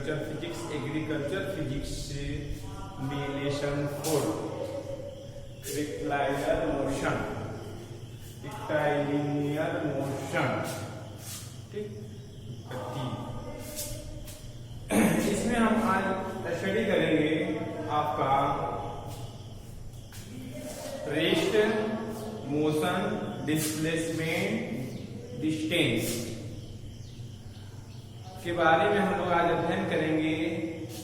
Agriculture physics में lesson 4 rectilinear motion, ठीक। इसमें हम आज स्टडी करेंगे आपका रेस्ट, मोशन, डिस्प्लेसमेंट, डिस्टेंस के बारे में हम लोग आज अध्ययन करेंगे।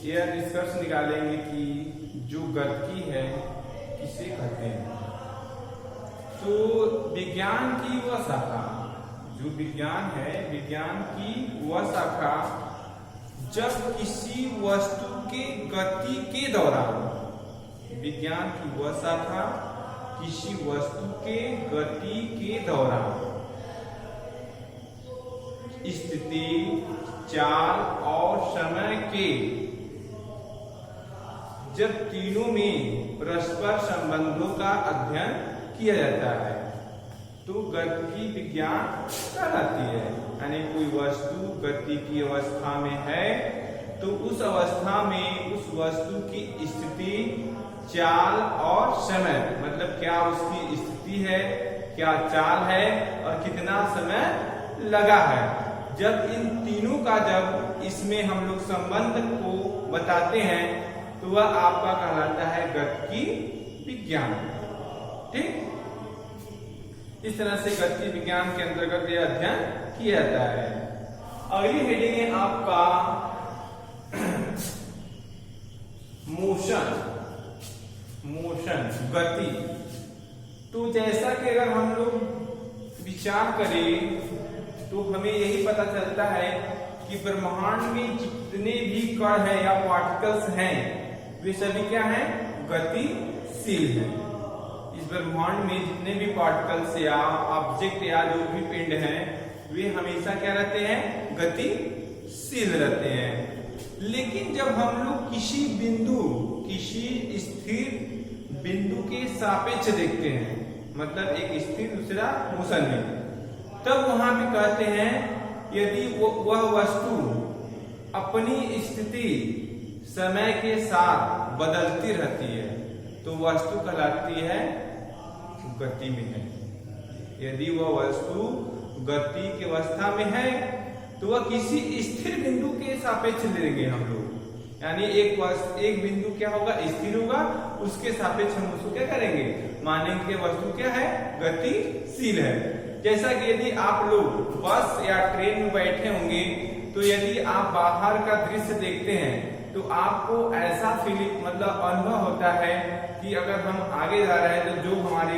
यह निष्कर्ष निकालेंगे कि जो गति है किसे कहते हैं। तो विज्ञान की वह शाखा, जो विज्ञान है, विज्ञान की वह शाखा जब किसी वस्तु के गति के दौरान, विज्ञान की वह शाखा किसी वस्तु के गति के दौरान स्थिति, चाल और समय के जब तीनों में परस्पर संबंधों का अध्ययन किया जाता है तो गति विज्ञान कहलाती है। यानी कोई वस्तु गति की अवस्था में है तो उस अवस्था में उस वस्तु की स्थिति, चाल और समय, मतलब क्या उसकी स्थिति है, क्या चाल है और कितना समय लगा है, जब इन तीनों का जब इसमें हम लोग संबंध को बताते हैं तो वह आपका कहलाता है गति विज्ञान, ठीक। इस तरह से गति विज्ञान के अंतर्गत यह अध्ययन किया जाता है। अगली हेडिंग है आपका मोशन, गति। तो जैसा कि अगर हम लोग विचार करें तो हमें यही पता चलता है कि ब्रह्मांड में जितने भी कण हैं या पार्टिकल्स हैं वे सभी क्या हैं, गतिशील हैं। इस ब्रह्मांड में जितने भी पार्टिकल्स या ऑब्जेक्ट या जो भी पिंड हैं वे हमेशा क्या रहते हैं, गतिशील रहते हैं। लेकिन जब हम लोग किसी बिंदु, किसी स्थिर बिंदु के सापेक्ष देखते हैं, मतलब एक स्थिर दूसरा मोशन में, तब वहां भी कहते हैं यदि वह वस्तु अपनी स्थिति समय के साथ बदलती रहती है तो वस्तु कहलाती है गति में है। यदि वह वस्तु गति की अवस्था में है तो वह किसी स्थिर बिंदु के सापेक्ष लेंगे हम लोग। यानी एक बिंदु क्या होगा, स्थिर होगा, उसके सापेक्ष हम उसको क्या करेंगे, मानेंगे कि वस्तु क्या है, गतिशील है। जैसा कि यदि आप लोग बस या ट्रेन में बैठे होंगे तो यदि आप बाहर का दृश्य देखते हैं तो आपको ऐसा फीलिंग, मतलब अनुभव होता है कि अगर हम आगे जा रहे हैं तो जो हमारी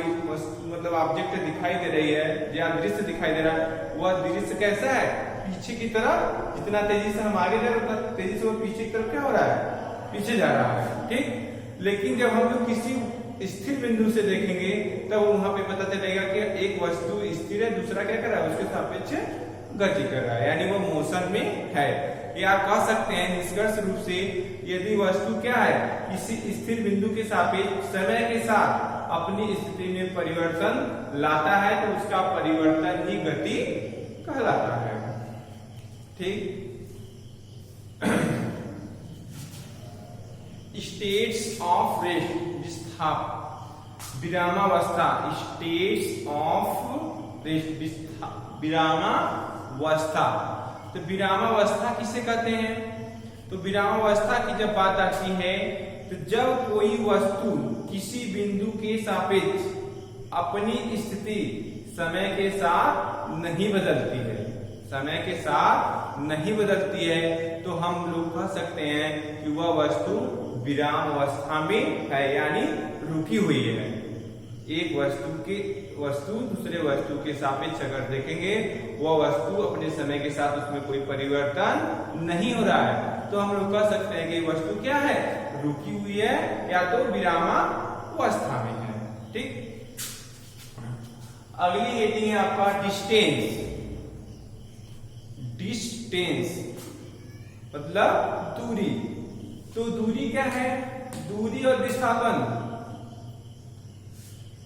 मतलब ऑब्जेक्ट दिखाई दे रही है या दृश्य दिखाई दे रहा है वह दृश्य कैसा है, पीछे की तरफ, जितना तेजी से हम आगे जा रहे हैं उतना तेजी से वो पीछे की तरफ क्या हो रहा है, पीछे जा रहा है, ठीक। लेकिन जब हम लोग किसी स्थिर बिंदु से देखेंगे तब वहां पे पता चलेगा कि एक वस्तु स्थिर है, दूसरा क्या कर रहा है, उसके सापेक्ष गति कर रहा है, यानी वो मोशन में है। या कह सकते हैं निष्कर्ष रूप से यदि वस्तु क्या है, किसी स्थिर बिंदु के सापेक्ष समय के साथ अपनी स्थिति में परिवर्तन लाता है तो उसका परिवर्तन ही गति कहलाता है, ठीक। स्टेट्स ऑफ रेस्ट, विरामावस्था, स्टेट्स ऑफ रेस्ट, विरामावस्था। तो विरामावस्था किसे कहते हैं, तो विरामावस्था की जब बात आती है तो जब कोई वस्तु किसी बिंदु के सापेक्ष अपनी स्थिति समय के साथ नहीं बदलती है, समय के साथ नहीं बदलती है तो हम लोग कह सकते हैं कि वह वस्तु विराम अवस्था में है, यानी रुकी हुई है। एक वस्तु दूसरे वस्तु के सापेक्ष अगर देखेंगे वह वस्तु अपने समय के साथ उसमें कोई परिवर्तन नहीं हो रहा है तो हम लोग कह सकते हैं कि वस्तु क्या है, रुकी हुई है या तो विरामावस्था में है, ठीक। अगली हेडिंग है आपका डिस्टेंस। डिस्टेंस मतलब दूरी। तो दूरी क्या है, दूरी और विस्थापन।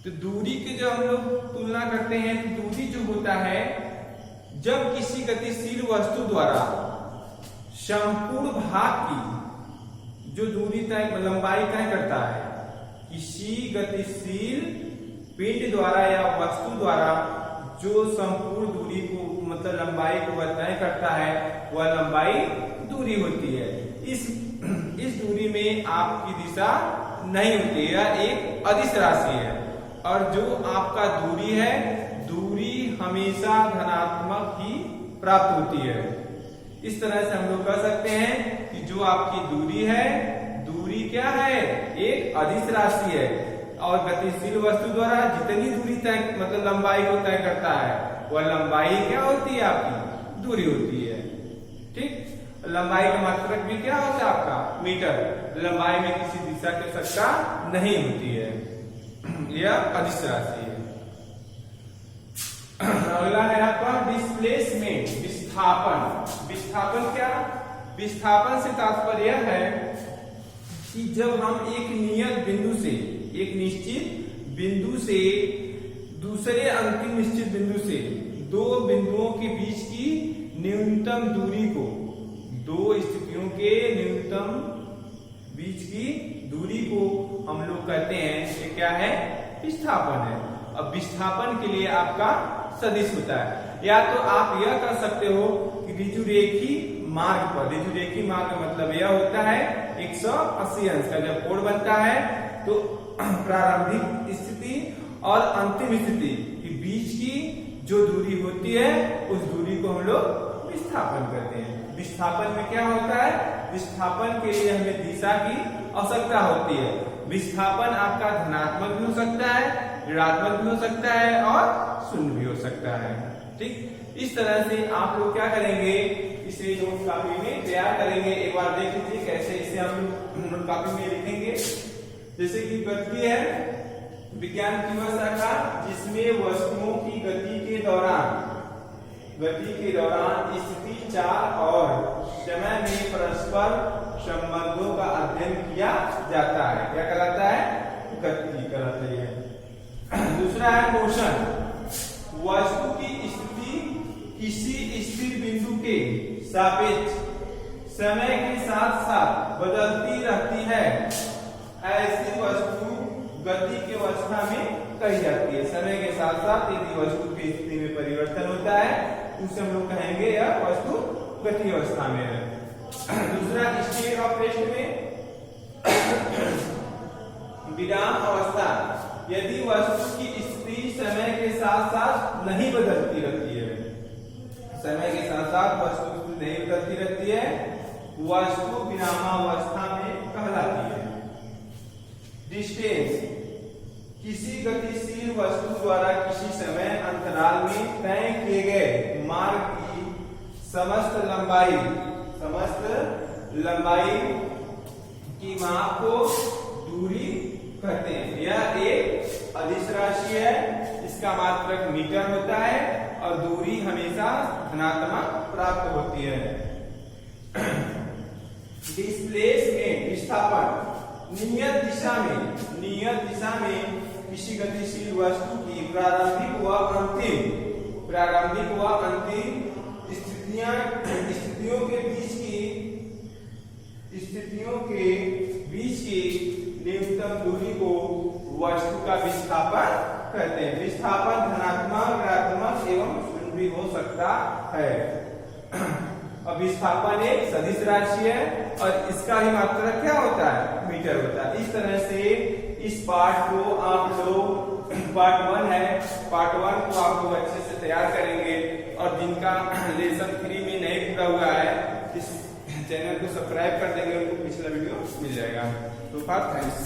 तो दूरी की जब हम लोग तुलना करते हैं तो दूरी जो होता है जब किसी गतिशील वस्तु द्वारा संपूर्ण भाग की जो दूरी तय लंबाई तय करता है, किसी गतिशील पिंड द्वारा या वस्तु द्वारा जो संपूर्ण दूरी को मतलब लंबाई को वह तय करता है, वह लंबाई दूरी होती है। इस दूरी में आपकी दिशा नहीं होती है, यह एक अदिश राशि है। और जो आपका दूरी है, दूरी हमेशा धनात्मक ही प्राप्त होती है। इस तरह से हम लोग कह सकते हैं कि जो आपकी दूरी है, दूरी क्या है, एक अदिश राशि है। और गतिशील वस्तु द्वारा जितनी दूरी तय मतलब लंबाई को तय करता है, वह लंबाई क्या होती है, आपकी दूरी होती है। ठीक, लंबाई का मात्रक भी क्या होता है आपका मीटर। लंबाई में किसी दिशा की आवश्यकता नहीं होती है, यह अदिश राशि है। अगला है आपका डिस्प्लेसमेंट, विस्थापन। विस्थापन क्या, विस्थापन से तात्पर्य यह है कि जब हम एक नियत बिंदु से, एक निश्चित बिंदु से दूसरे अंतिम निश्चित बिंदु से दो बिंदुओं के बीच की न्यूनतम दूरी को, दो स्थितियों के न्यूनतम बीच की दूरी को हम लोग कहते हैं, ये क्या है, विस्थापन है। अब विस्थापन के लिए आपका सदिश होता है। या तो आप यह कर सकते हो कि ऋजुरेखी मार्ग पर, ऋजुरेखी मार्ग का मतलब यह होता है 180 अंश का जब कोण बनता है तो प्रारंभिक स्थिति और अंतिम स्थिति के बीच की जो दूरी होती है, उस दूरी को हम लोग विस्थापन कहते हैं। विस्थापन में क्या होता है, विस्थापन के लिए हमें दिशा की आवश्यकता होती है। विस्थापन आपका धनात्मक भी हो सकता है, ऋणात्मक भी हो सकता है और शून्य भी हो सकता है। ठीक, इस तरह से आप लोग क्या करेंगे, इसे नोट कॉपी में तैयार करेंगे। एक बार देख लीजिए कैसे इसे हम लोग नोट कॉपी में लिखेंगे। जैसे कि गति है विज्ञान की वह शाखा जिसमें वस्तुओं की गति के दौरान स्थिति, चाल और समय में परस्पर संबंधों का अध्ययन किया जाता है। क्या कहलाता है, गति कहलाती है। दूसरा है मोशन, वस्तु की स्थिति किसी स्थिर बिंदु के सापेक्ष समय के साथ साथ बदलती रहती है, ऐसी वस्तु गति की अवस्था में कही जाती है। समय के साथ साथ यदि वस्तु की स्थिति में परिवर्तन होता है, उसे हम लोग कहेंगे यह वस्तु गति अवस्था में है। दूसरा स्टेट ऑफ रेस्ट में विराम अवस्था, यदि वस्तु की स्थिति समय के साथ साथ नहीं बदलती रहती है, समय के साथ साथ वस्तु नहीं बदलती रहती है, वस्तु विरामावस्था में कहलाती है। डिस्टेंस, किसी गतिशील वस्तु द्वारा किसी समय अंतराल में तय किए गए मार्ग की समस्त लंबाई की माप को दूरी कहते हैं। यह एक अदिश राशि है, इसका मात्रक मीटर होता है और दूरी हमेशा धनात्मक प्राप्त होती है। डिस्प्लेसमेंट, विस्थापन, नियत दिशा में किसी गतिशील वस्तु की प्रारंभिक व अंतिम स्थितियों के बीच की न्यूनतम दूरी को वस्तु का विस्थापन कहते हैं। विस्थापन धनात्मक, ऋणात्मक एवं शून्य भी हो सकता है। अब विस्थापन एक सदिश राशि है और इसका ही मात्रक क्या होता है, मीटर होता है। इस तरह से इस पार्ट को आप लोग, पार्ट 1 है, पार्ट 1 को आप लोग अच्छे से तैयार करेंगे। और जिनका लेसन 3 में नहीं पूरा हुआ है, इस चैनल को सब्सक्राइब कर देंगे, उनको पिछला वीडियो मिल जाएगा। तो थैंक्स।